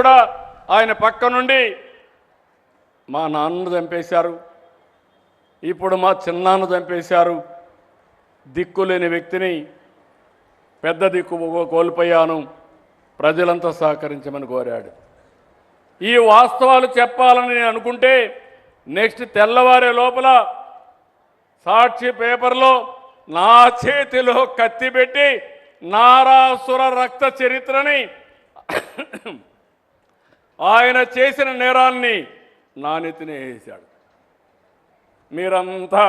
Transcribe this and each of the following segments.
కూడా ఆయన పక్క నుండి మా నాన్నను చంపేశారు, ఇప్పుడు మా చిన్నాన్న చంపేశారు, దిక్కులేని వ్యక్తిని పెద్ద దిక్కు కోల్పోయాను, ప్రజలంతా సహకరించమని కోరాడు. ఈ వాస్తవాలు చెప్పాలని నేను అనుకుంటే నెక్స్ట్ తెల్లవారే లోపల సాక్షి పేపర్లో నా చేతిలో కత్తి పెట్టి నారాసుర రక్త చరిత్రని ఆయన చేసిన నేరాన్ని నా నెత్తిన వేశాడు. మీరంతా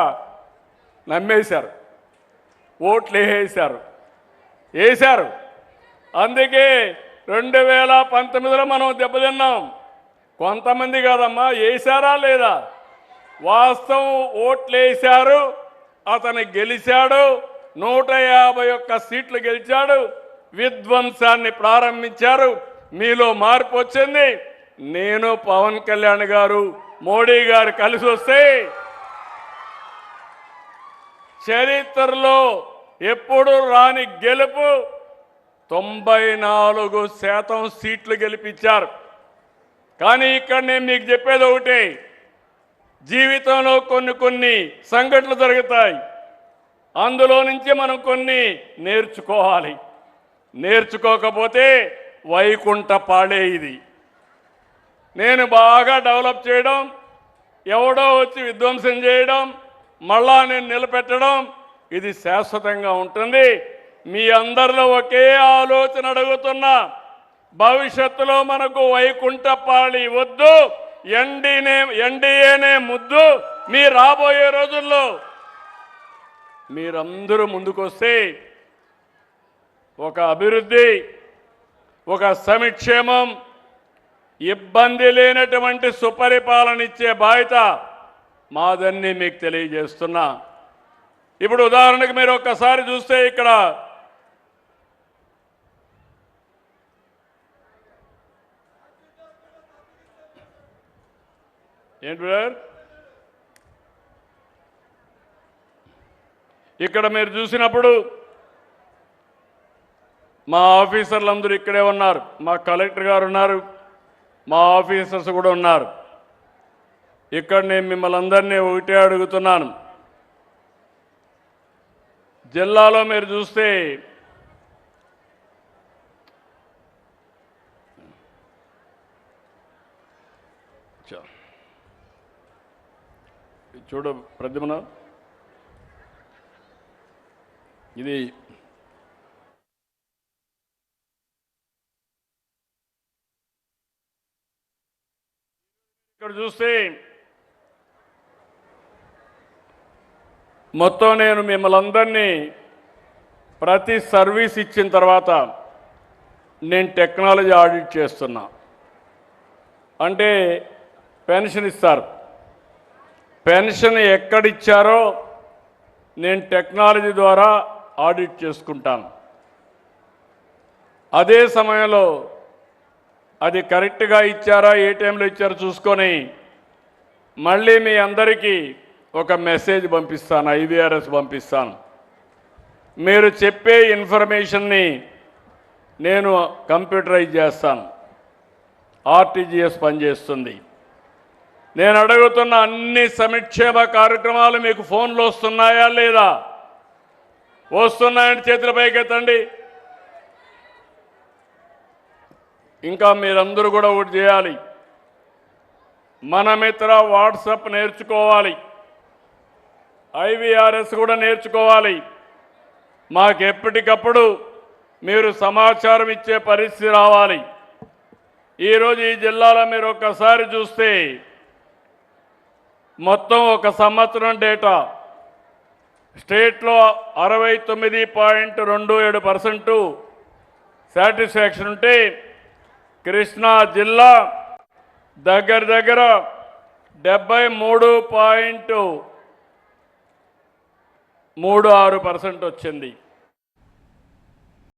నమ్మేశారు, ఓట్లు వేశారు. అందుకే 2019లో మనం దెబ్బతిన్నాం. కొంతమంది కాదమ్మా, వేశారా లేదా? వాస్తవం ఓట్లు వేశారు, అతను గెలిచాడు, 151 సీట్లు గెలిచాడు, విధ్వంసాన్ని ప్రారంభించారు. మీలో మార్పు వచ్చింది. నేను పవన్ కళ్యాణ్ గారు మోడీ గారు కలిసి వస్తే చరిత్రలో ఎప్పుడు రాని గెలుపు 94% సీట్లు గెలిపించారు. కానీ ఇక్కడ నేను మీకు చెప్పేది ఒకటే, జీవితంలో కొన్ని సంఘటనలు జరుగుతాయి, అందులో నుంచి మనం కొన్ని నేర్చుకోవాలి. నేర్చుకోకపోతే వైకుంఠ పాడే ఇది. నేను బాగా డెవలప్ చేయడం, ఎవడో వచ్చి విధ్వంసం చేయడం, మళ్ళా నేను నిలబెట్టడం, ఇది శాశ్వతంగా ఉంటుంది. మీ అందరిలో ఒకే ఆలోచన అడుగుతున్నా, భవిష్యత్తులో మనకు వైకుంఠపాళి వద్దు, ఎన్డీఏనే ముద్దు. మీ రాబోయే రోజుల్లో మీరందరూ ముందుకొస్తే ఒక అభివృద్ధి, ఒక సంక్షేమం, ఇబ్బంది లేనటువంటి సుపరిపాలన ఇచ్చే బాధ్యత మాదన్నీ మీకు తెలియజేస్తున్నా. ఇప్పుడు ఉదాహరణకు మీరు ఒక్కసారి చూస్తే ఇక్కడ ఏంటి బ్రదర్, ఇక్కడ మీరు చూసినప్పుడు మా ఆఫీసర్లందరూ ఇక్కడే ఉన్నారు, మా కలెక్టర్ గారు ఉన్నారు, మా ఆఫీసర్స్ కూడా ఉన్నారు. ఇక్కడ నేను మిమ్మల్ని అందరినీ ఒకటే అడుగుతున్నాను, జిల్లాలో మీరు చూస్తే చూడు ప్రతిమన, ఇది ఇక్కడ చూస్తే మొత్తం నేను మిమ్మల్ని అందరినీ ప్రతి సర్వీస్ ఇచ్చిన తర్వాత నేను టెక్నాలజీ ఆడిట్ చేస్తున్నా. అంటే పెన్షన్ ఇస్తారు, పెన్షన్ ఎక్కడిచ్చారో నేను టెక్నాలజీ ద్వారా ఆడిట్ చేసుకుంటాను. అదే సమయంలో అది కరెక్ట్గా ఇచ్చారా, ఏ టైంలో ఇచ్చారో చూసుకొని మళ్ళీ మీ అందరికీ ఒక మెసేజ్ పంపిస్తాను, IVRS పంపిస్తాను. మీరు చెప్పే ఇన్ఫర్మేషన్ని నేను కంప్యూటరైజ్ చేస్తాను, RTGS పనిచేస్తుంది. నేను అడుగుతున్న అన్ని సంక్షేమ కార్యక్రమాలు మీకు ఫోన్లో వస్తున్నాయా లేదా? వస్తున్నాయని చేతుల పైకెత్తండి. ఇంకా మీరందరూ కూడా ఒకటి చేయాలి, మన మిత్ర వాట్సాప్ నేర్చుకోవాలి, IVRS కూడా నేర్చుకోవాలి. మాకు ఎప్పటికప్పుడు మీరు సమాచారం ఇచ్చే పరిస్థితి రావాలి. ఈరోజు ఈ జిల్లాలో మీరు ఒక్కసారి చూస్తే మొత్తం ఒక సంవత్సరం డేటా స్టేట్లో 69.27% సాటిస్ఫాక్షన్ ఉంటే కృష్ణా జిల్లా దగ్గర 73.36% వచ్చింది.